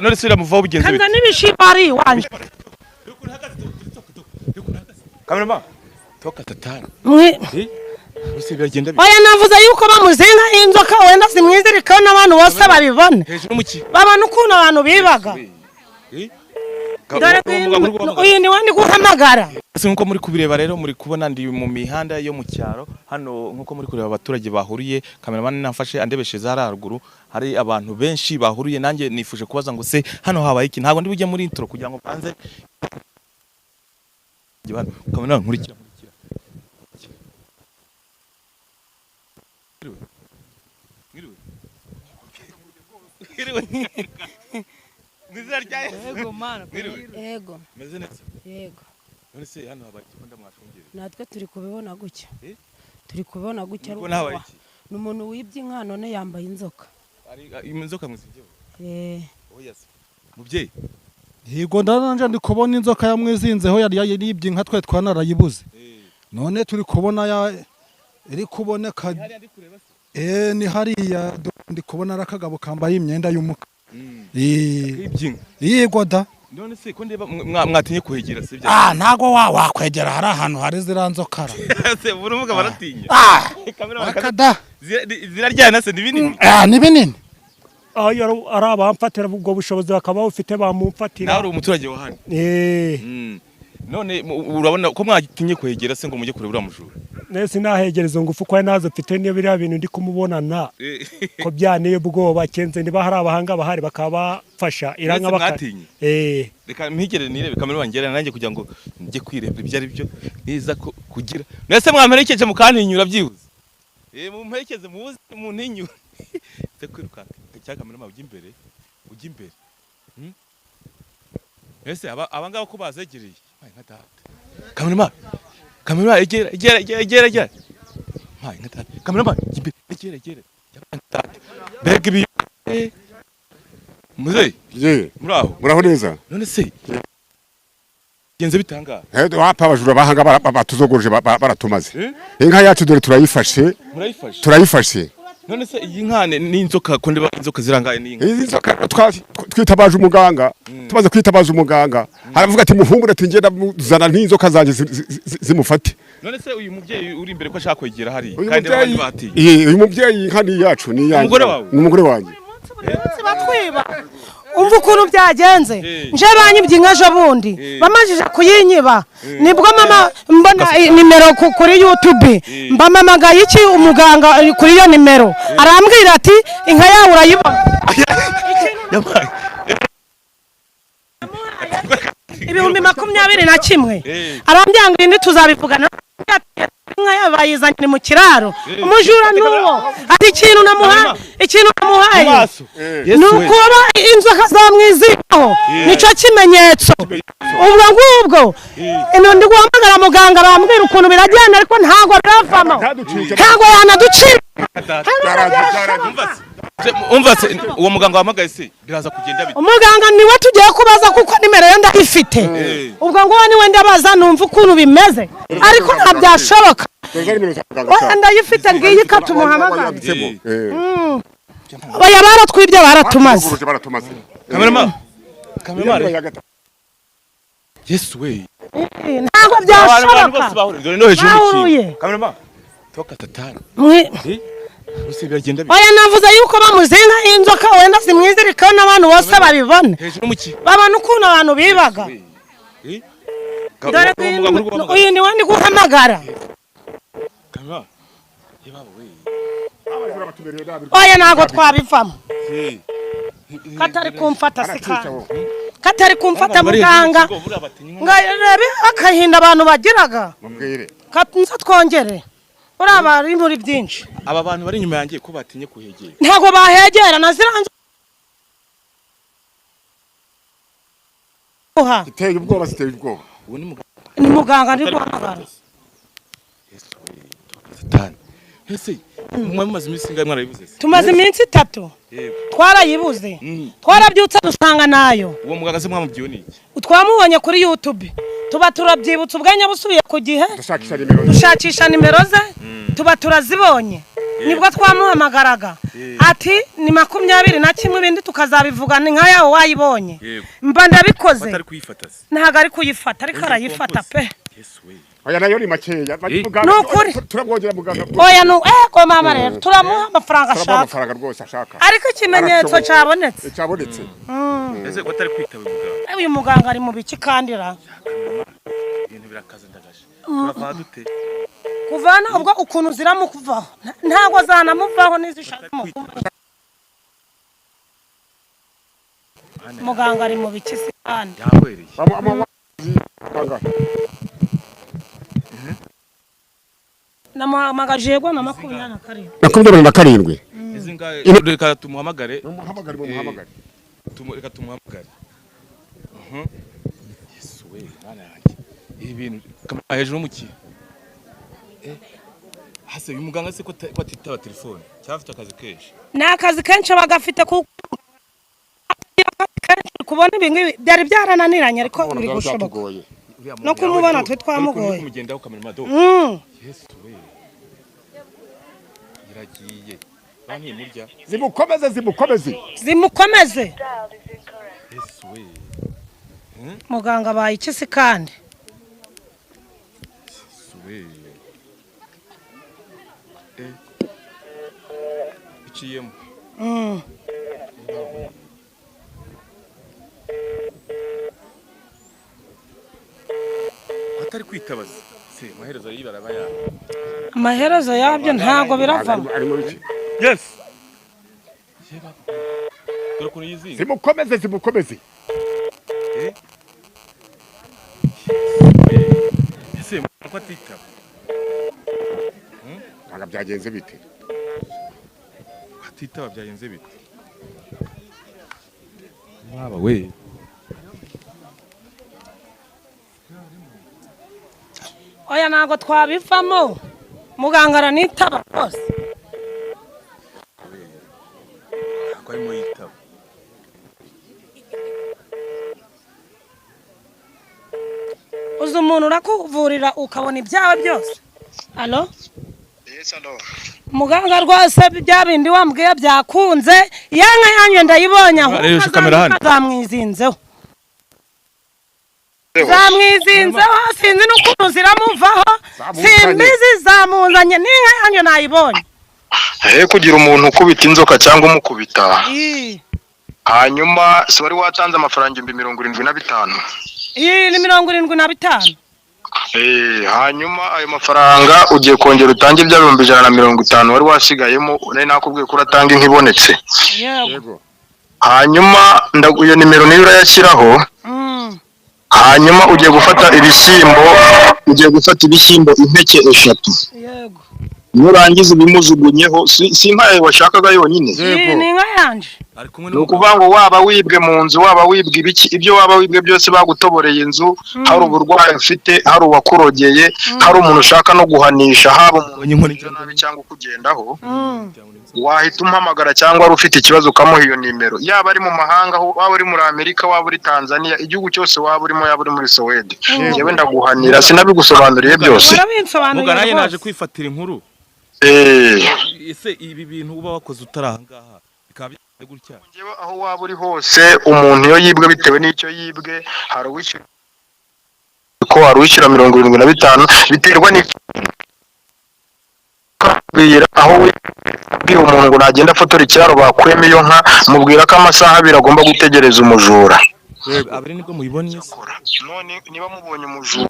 none se iramuvaho bigenze bite kanza nibishibari wanje Kameraman toka tatara Bose biragenda bite oya navuze yuko bamuzinga inzoka wenda simwizirikaho n'abantu bose babibone hejuru muki babana ukuntu abantu bibaga uyu ni wandi guhamagara nkuko muri kubireba rero muri kubona ndi mu mihanda yo mu cyaro hano nkuko muri kureba abaturage bahuriye cameraman nafashe andebesheza haruguru hari abantu benshi bahuriye nanjye nifuje kubaza ngo se hano habaye iki ntago ndi bujye muri intro kugira ngo banze cameraman nkurikira Yego mana yego meze neza yego none se hano habaye ikunda mwashungire natwe turi kubibona gutya turi kubibona gutya n'umuntu wibye inka none yambaye inzoka ari inzoka muzijye oya mubyeyi yego ndananje ndi kubona inzoka yamwizinzeho yari yibye inka twe twanarayibuze none turi kubona iri kuboneka ni hariya ndi kubona arakagabo kambaye imyenda y'umuka yego da none se ko ndeba mwatinye kuhegera sivyo ntago wakwegera hari ahantu hari ziranzokara se buruvuga baratinya akada ziraryana se nibinini ni binini ayo arabamfatira ubwo bushobozi bakaba ufite bamumfatira nawe umuturage wa hano none urabona ko mwatinye kuhegera se ngo mujye kure bura mujura nese nahegereza ngufu kwa nazo mfite niyo biriya bintu ndi kumubonana ko byaneye ubwoba kenze niba hari abahanga bahari bakabafasha iranka bakatinye reka mpigere nirebe kamera wangera nanjye kugira ngo njye kwirebera ibyo ari byo niza kugira nese mwamperekeje mukantinyura byibuze mumperekeze mubuze muntinyura se kwiruka cya kamera mabye imbere ujye imbere nese abangaba ko bazegereye nka data kamera egera nka data kamera egera bega ibi muze muraho neza none se genze bitanga wapa abajura bahanga batuzogorje baratumaze inka yacu dore turayifashe none se iyi nkane n'inzoka ko ndeba inzoka zirangaye n'inka inzoka twitabaje umuganga tumaze kwitabaza umuganga aravuga ati muhungure ati ngenda muzana n'inzoka zanjye zimufate none se uyu mubyeyi uri imbere ko ashaka kwegera hari kandi abandi batiye uyu mubyeyi inka ni yacu ni yanjye umugore wanjye batwiba umva ukuntu byagenze nje banyibye inka ejo bundi bamajije kuyinyiba nibwo mama mbona nimero kuri YouTube mbamamagaye iki umuganga kuri iyo nimero arambwira ati inka yawe urayibona ibihumbi 21 arambwira ngo indi tuzabivugana inka yabayizanye mu kiraro umujura nuwo ati ikintu namuhaye nukuba inzoka zamwiziho nico kimenyetso ubwo ngubwo ino ndi guhamagara muganga bambwira ukuntu biragenda ariko ntago biravamo ntago yanaducira umva se uwo muganga wamagaye se biraza kugenda bite umuganga niwe tugiye kubaza kuko nimero ye ndayifite ubwo ngo niwe ndabaza numva ukuntu bimeze ariko ntabyashoboka ndayifite ngiyi katumuhamagara baya baratwibye baratumaze kameraman Yesu we ntago byashoboka dore no hejuru iki kameraman toka tatara Bose biragenda bite oya navuze yuko bamuzinga inzoka wenda simwizirikaho n'abantu bose babibone hejuru muki babana ukuntu abantu bibaga uyu ni wandi guhamagara kamera yebabo oya ntago twabivamo katari kumfata sikana katari kumfata muganga ngarebe akahinda abantu bagiraga katunza twongere uraba ari muri byinshi aba bantu bari inyuma yangiye ko batinye kuhegera ntago bahegera naziranze Iteye ubwoba uwo ni muganga ndi guhamagara satani ese mwamaze iminsi ingahe mwarayibuze tumaze iminsi 3 twarayibuze twarabyutse dusanga nayo uwo muganga se mwamubyiwe niki twamubonye kuri YouTube tuba turabyibutsa ubwanya busubiye ku gihe dushakisha nimero ze tuba turazibonye nibwo twamuhamagaraga ati ni 21 ibindi tukazabivuga ni nka yawe wayibonye mba ndabikoze ntago ari kuyifata ariko arayifata pe oya nayo ni makeya nukuri turabwongera muganga oya no ko mama rero turamuha amafaranga amafaranga rwose ashaka ariko ikimenyetso cyabonetse ese ko atari kwitaba muganga uyu muganga ari mu biki kandira ibintu birakaze ndagaje turava dute kuvana ubwo ukuntu ziramukuvaho ntago zanamuvaho nizishaka muganga ari mu biki se kandi yahwereye namuhamagaje yego na 27 27 reka tumuhamagare reka tumuhamagare Yesu we mana yanjye ibintu hejuru muki hase uyu muganga se ko atitaba telefone cyafite akazi kenshi n'akazi kenshi bagafite kubona ibintu byari byarananiranye ariko biri gushoboka no kumubona twe twamugoye kumugendaho kamera mado Yesu we iragiye bani murya zimukomeze Yesu we muganga bayikisi kandi Yesu we iciyemo atari kwitabaza se amaherezo y'ibara ya amaherezo yabyo ntago biravamo yes dore ko yizinga zimukomeze ese ko atitaba ntaga byagenze bite atitaba byagenze bite baba we oya nago twabivamo muganga aranitaba rwose ko arimo yitaba uzi umuntu urakuvurira ukabona ibyawe byose alo muganga rwose bya bindi wambwiye byakunze yanka yanyu ndayibonye aho zamwizinzeho sinzi n'ukuntu ziramuvaho simbizi zamuzanye n'inka yanyu nayibonye kugira umuntu ukubita inzoka cyangwa umukubita hanyuma se wari watanze amafaranga 75,000 iyi ni 75,000 hanyuma ayo mafaranga ugiye kongera utange bya 150 wari wasigayemo nari nakubwiye ko uratanga inkibonetse yego hanyuma ndaguye nimero niyo urayashyiraho hanyuma ugiye gufata ibishyimbo impeke 3 yego nurangiza bimujugunyeho si inka washakaga yonyine ni inka yanje nukuvuga ngo waba wibwe mu nzu waba wibwe ibiki ibyo waba wibwe byose bagutoboreye inzu hari uburwayi ufite hari uwakurogeye hari umuntu ushaka no guhanisha haba umuntu nabi cyangwa kugendaho wahita umpamagara cyangwa ari ufite ikibazo ukamuha iyo nimero yaba ari mu mahanga waba uri muri Amerika waba uri Tanzania igihugu cyose waba urimo yaba uri muri Sweden yewe ndaguhanira sinabigusobanuriye byose mugaraye naje kwifatira inkuru ese ibi bintu uba wakoze utarahangaha bikaba gutya ngewe aho waba uri hose umuntu iyo yibwe bitewe n'icyo yibwe hari uwishyura ko hari uwishyura 75 biterwa n'icyo aho wibwira umuntu ngo nagenda afotora ikiraro bakwema iyo nka mubwira ko amasaha 2 agomba gutegereza umujura abari nibwo muyibonye none niba mubonye umujura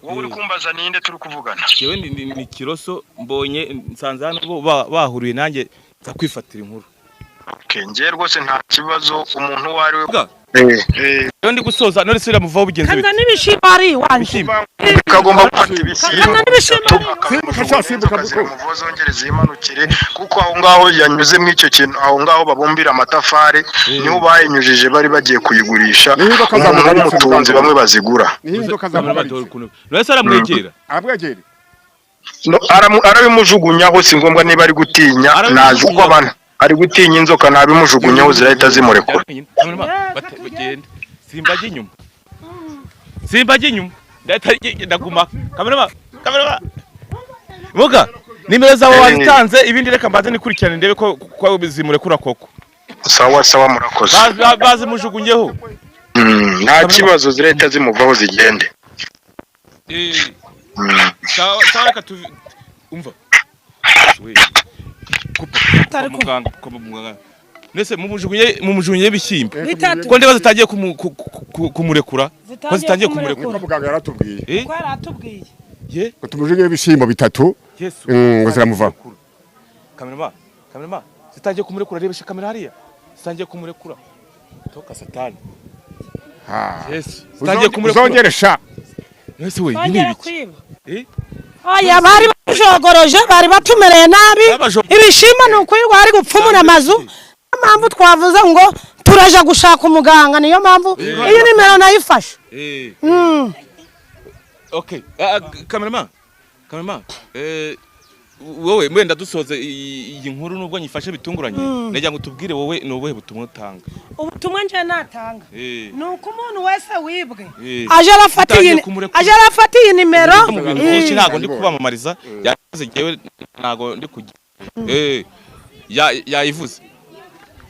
wowe uri kumbaza ninde turi kuvugana yewe ni Kiroso mbonye nsanze hano bahuriye nanjye za kwifatira inkuru ngiye rwose nta kibazo umuntu wari we yo ndi gusoza none sira muvaho bugenze bite kanza nibishimba ari wanje kagomba gufata ibishyimbo nibishimba muvozongereza imanukire kuko aho ngaho yanyuze mu icyo kintu aho ngaho babumbira amatafari niho bayinyujije bari bagiye kuyigurisha umuntu w'umutunzi bamwe bazigura none aramwegera arabimujugunyaho si ngombwa niba ari gutinya naje uko abana ari gutinya inzoka nabimujugunyaho zirahita zimurekura simba inyuma ndaguma kamera muga nimero zawe wazitanze ibindi reka mbaze nikurikirane ndebe ko bizimurekura koko. Sawa murakoze. Bazimujugunyeho. Nta kibazo zireta zimuvaho zigende. Sawa reka umva. Kupa muganga. Nese mumujugunye bishyimbo. Ko ndeba zitagiye kumurekura. Ko zitangiye kumurekura. Muganga yaratubwiye. Ko yaratubwiye. Ye? Ko tumujugunye ibishyimbo bitatu. Ngo ziramuvaho. Kamera. Zitangiye kumurekura rebesha kamera hariya. Zitangiye kumurekura. Toka satani. Yes. Zitangiye kumurekura. Uzongeresha. Nese we ibi ni Oya bari bajogoroje bari batumereye nabi. Ibishima nukwirwa ari gupfumura amazu. Mpamvu twavuze ngo turaja gushaka umuganga niyo mpamvu iyi nimero nayifashe. Okay. Cameraman. Wowe mwenda dusoze iyi nkuru nubwo nyifashe bitunguranye. Najya ngo tubwire wowe nobuhe butumwa utanga. Ubutumwa nje natanga. Nuko umuntu wese wibwe. Aje arafata iyi nimero. Ntago ndi kubamamariza. Yavuze jewe ntago ndi kugira. Yayivuze.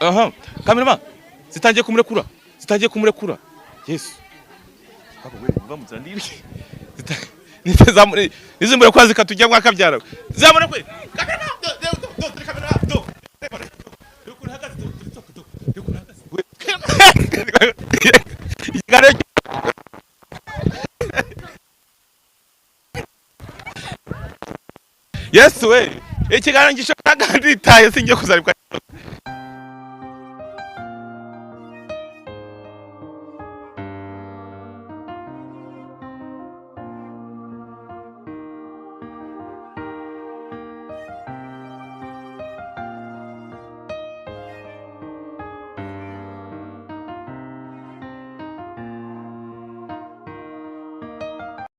Aha. Cameraman. Zitangiye kumurekura. Yesu. Babo we bamuzana ndiri. Nizimbure kwazi katujya mwaka byara. Zamure kwe. Yes we. Ikiganiro gishaka nditaye singiye kuzaribwa.